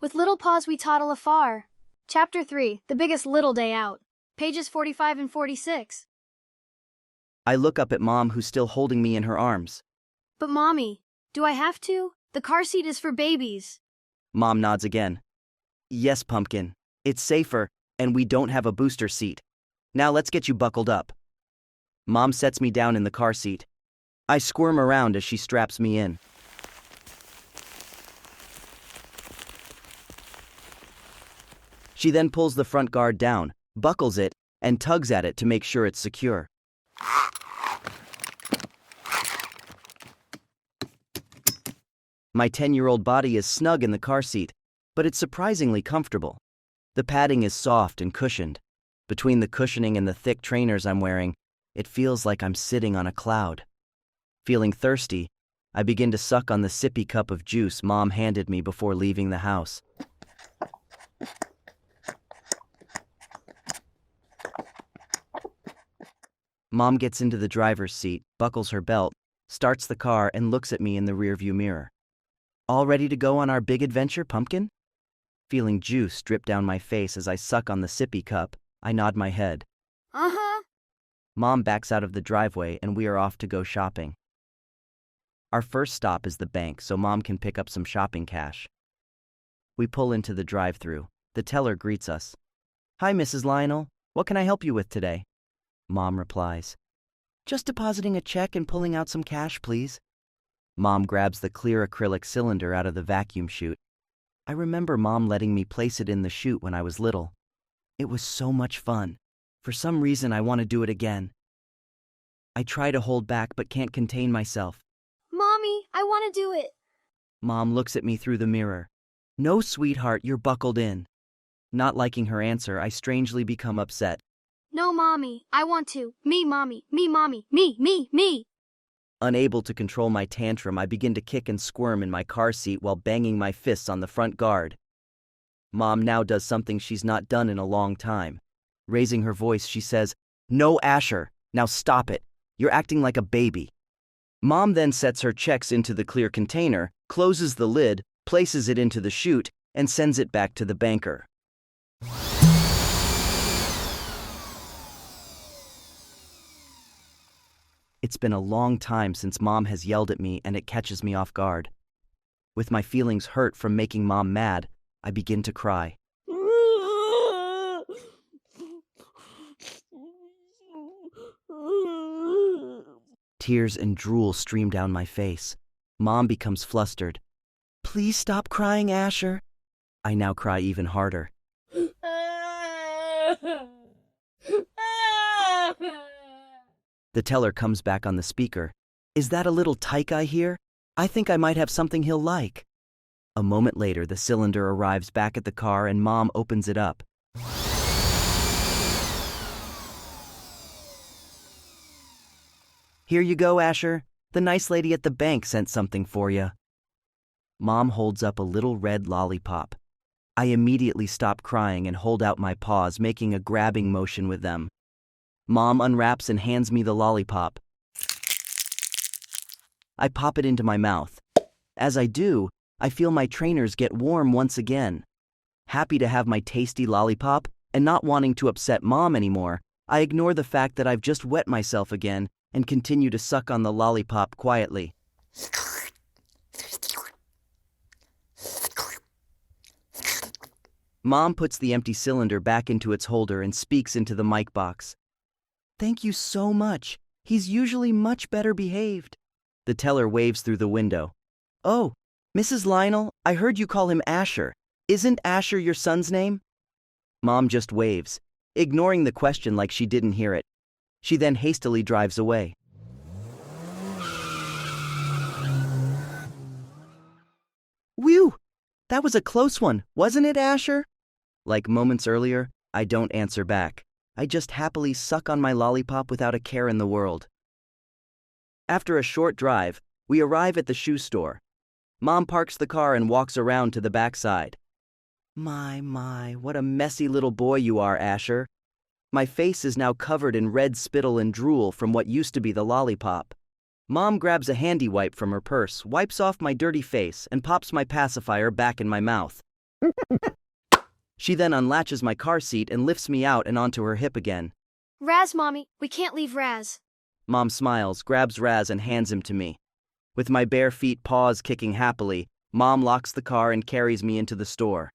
With little Paws we toddle afar. Chapter 3, The Biggest Little Day Out. Pages 45 and 46. I look up at Mom, who's still holding me in her arms. But Mommy, do I have to? The car seat is for babies. Mom nods again. Yes, Pumpkin. It's safer, and we don't have a booster seat. Now let's get you buckled up. Mom sets me down in the car seat. I squirm around as she straps me in. She then pulls the front guard down, buckles it, and tugs at it to make sure it's secure. My 10-year-old body is snug in the car seat, but it's surprisingly comfortable. The padding is soft and cushioned. Between the cushioning and the thick trainers I'm wearing, it feels like I'm sitting on a cloud. Feeling thirsty, I begin to suck on the sippy cup of juice Mom handed me before leaving the house. Mom gets into the driver's seat, buckles her belt, starts the car, and looks at me in the rearview mirror. All ready to go on our big adventure, Pumpkin? Feeling juice drip down my face as I suck on the sippy cup, I nod my head. Uh-huh. Mom backs out of the driveway and we are off to go shopping. Our first stop is the bank so Mom can pick up some shopping cash. We pull into the drive-thru. The teller greets us. Hi, Mrs. Lionel. What can I help you with today? Mom replies. Just depositing a check and pulling out some cash, please. Mom grabs the clear acrylic cylinder out of the vacuum chute. I remember Mom letting me place it in the chute when I was little. It was so much fun. For some reason, I want to do it again. I try to hold back but can't contain myself. Mommy, I want to do it. Mom looks at me through the mirror. No, sweetheart, you're buckled in. Not liking her answer, I strangely become upset. No, Mommy, I want to. Me, Mommy, me. Unable to control my tantrum, I begin to kick and squirm in my car seat while banging my fists on the front guard. Mom now does something she's not done in a long time. Raising her voice, she says, No, Asher, now stop it. You're acting like a baby. Mom then sets her checks into the clear container, closes the lid, places it into the chute, and sends it back to the banker. It's been a long time since Mom has yelled at me, and it catches me off guard. With my feelings hurt from making Mom mad, I begin to cry. Tears and drool stream down my face. Mom becomes flustered. Please stop crying, Asher. I now cry even harder. The teller comes back on the speaker. Is that a little tyke I hear? I think I might have something he'll like. A moment later, the cylinder arrives back at the car and Mom opens it up. Here you go, Asher. The nice lady at the bank sent something for you. Mom holds up a little red lollipop. I immediately stop crying and hold out my paws, making a grabbing motion with them. Mom unwraps and hands me the lollipop. I pop it into my mouth. As I do, I feel my trainers get warm once again. Happy to have my tasty lollipop and not wanting to upset Mom anymore, I ignore the fact that I've just wet myself again and continue to suck on the lollipop quietly. Mom puts the empty cylinder back into its holder and speaks into the mic box. Thank you so much. He's usually much better behaved. The teller waves through the window. Oh, Mrs. Lionel, I heard you call him Asher. Isn't Asher your son's name? Mom just waves, ignoring the question like she didn't hear it. She then hastily drives away. Whew! That was a close one, wasn't it, Asher? Like moments earlier, I don't answer back. I just happily suck on my lollipop without a care in the world. After a short drive, we arrive at the shoe store. Mom parks the car and walks around to the backside. My, what a messy little boy you are, Asher. My face is now covered in red spittle and drool from what used to be the lollipop. Mom grabs a handy wipe from her purse, wipes off my dirty face, and pops my pacifier back in my mouth. She then unlatches my car seat and lifts me out and onto her hip again. Raz, Mommy, we can't leave Raz. Mom smiles, grabs Raz and hands him to me. With my bare feet paws kicking happily, Mom locks the car and carries me into the store.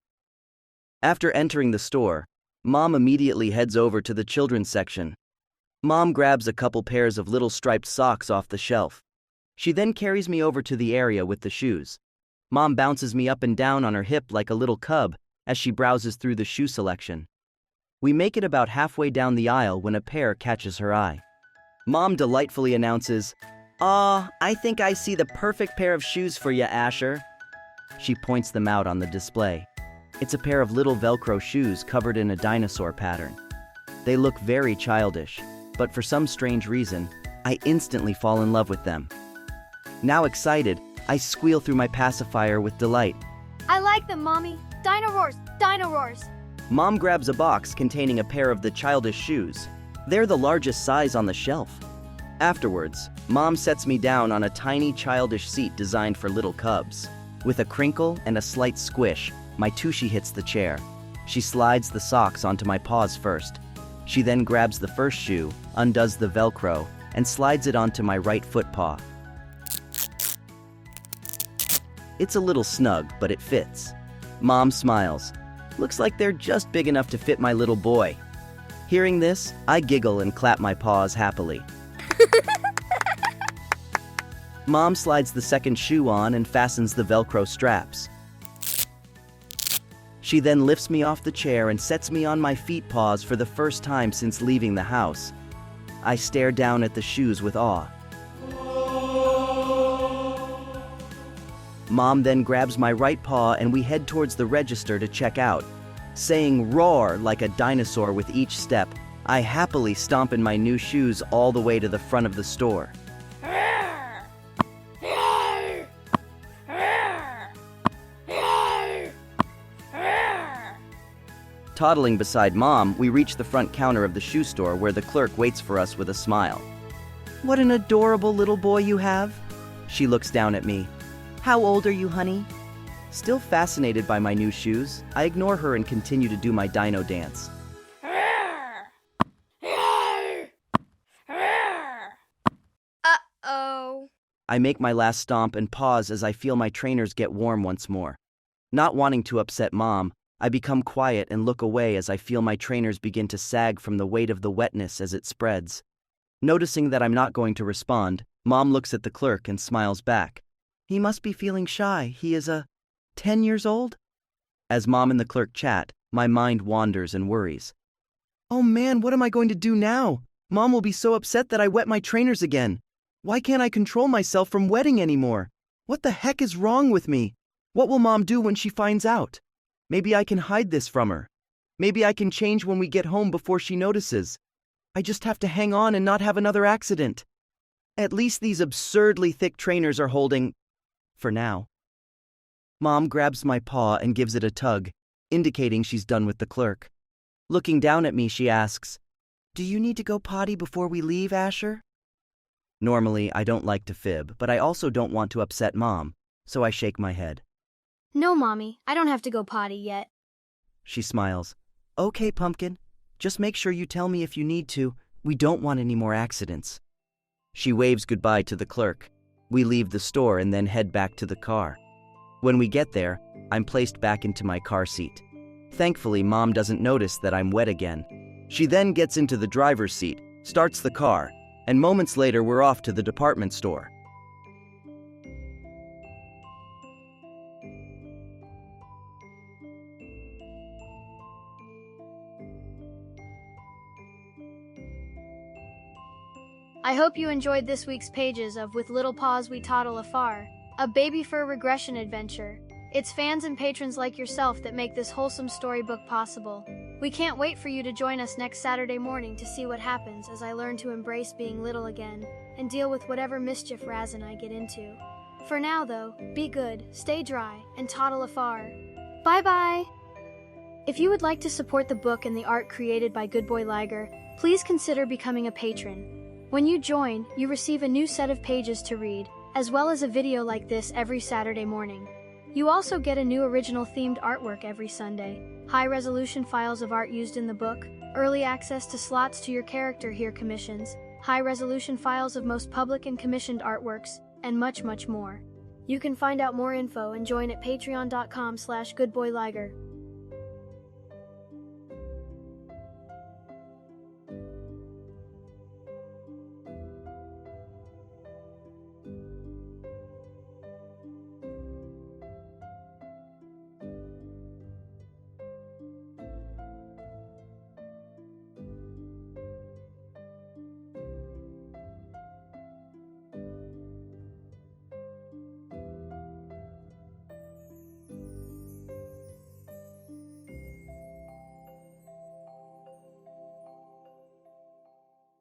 After entering the store, Mom immediately heads over to the children's section. Mom grabs a couple pairs of little striped socks off the shelf. She then carries me over to the area with the shoes. Mom bounces me up and down on her hip like a little cub as she browses through the shoe selection. We make it about halfway down the aisle when a pair catches her eye. Mom delightfully announces, "Aw, I think I see the perfect pair of shoes for ya, Asher." She points them out on the display. It's a pair of little Velcro shoes covered in a dinosaur pattern. They look very childish, but for some strange reason, I instantly fall in love with them. Now excited, I squeal through my pacifier with delight. I like them, Mommy. Dino roars, dino roars. Mom grabs a box containing a pair of the childish shoes. They're the largest size on the shelf. Afterwards, Mom sets me down on a tiny childish seat designed for little cubs. With a crinkle and a slight squish, my tushy hits the chair. She slides the socks onto my paws first. She then grabs the first shoe, undoes the Velcro, and slides it onto my right foot paw. It's a little snug, but it fits. Mom smiles. Looks like they're just big enough to fit my little boy. Hearing this, I giggle and clap my paws happily. Mom slides the second shoe on and fastens the Velcro straps. She then lifts me off the chair and sets me on my feet paws for the first time since leaving the house. I stare down at the shoes with awe. Mom then grabs my right paw and we head towards the register to check out. Saying roar like a dinosaur with each step, I happily stomp in my new shoes all the way to the front of the store. Toddling beside Mom, we reach the front counter of the shoe store where the clerk waits for us with a smile. "What an adorable little boy you have." She looks down at me. "How old are you, honey?" Still fascinated by my new shoes, I ignore her and continue to do my dino dance. Uh-oh. I make my last stomp and pause as I feel my trainers get warm once more. Not wanting to upset Mom, I become quiet and look away as I feel my trainers begin to sag from the weight of the wetness as it spreads. Noticing that I'm not going to respond, Mom looks at the clerk and smiles back. "He must be feeling shy. He is 10 years old?" As Mom and the clerk chat, my mind wanders and worries. "Oh man, what am I going to do now? Mom will be so upset that I wet my trainers again. Why can't I control myself from wetting anymore? What the heck is wrong with me? What will Mom do when she finds out? Maybe I can hide this from her. Maybe I can change when we get home before she notices. I just have to hang on and not have another accident. At least these absurdly thick trainers are holding, for now." Mom grabs my paw and gives it a tug, indicating she's done with the clerk. Looking down at me, she asks, "Do you need to go potty before we leave, Asher?" Normally, I don't like to fib, but I also don't want to upset Mom, so I shake my head. No, Mommy, I don't have to go potty yet. She smiles. "Okay, Pumpkin. Just make sure you tell me if you need to. We don't want any more accidents." She waves goodbye to the clerk. We leave the store and then head back to the car. When we get there, I'm placed back into my car seat. Thankfully, Mom doesn't notice that I'm wet again. She then gets into the driver's seat, starts the car, and moments later we're off to the department store. I hope you enjoyed this week's pages of With Little Paws We Toddle Afar, a baby fur regression adventure. It's fans and patrons like yourself that make this wholesome storybook possible. We can't wait for you to join us next Saturday morning to see what happens as I learn to embrace being little again and deal with whatever mischief Raz and I get into. For now, though, be good, stay dry, and toddle afar. Bye-bye! If you would like to support the book and the art created by Good Boy Liger, please consider becoming a patron. When you join, you receive a new set of pages to read, as well as a video like this every Saturday morning. You also get a new original themed artwork every Sunday, high-resolution files of art used in the book, early access to slots to your character here commissions, high-resolution files of most public and commissioned artworks, and much, much more. You can find out more info and join at patreon.com/goodboyliger.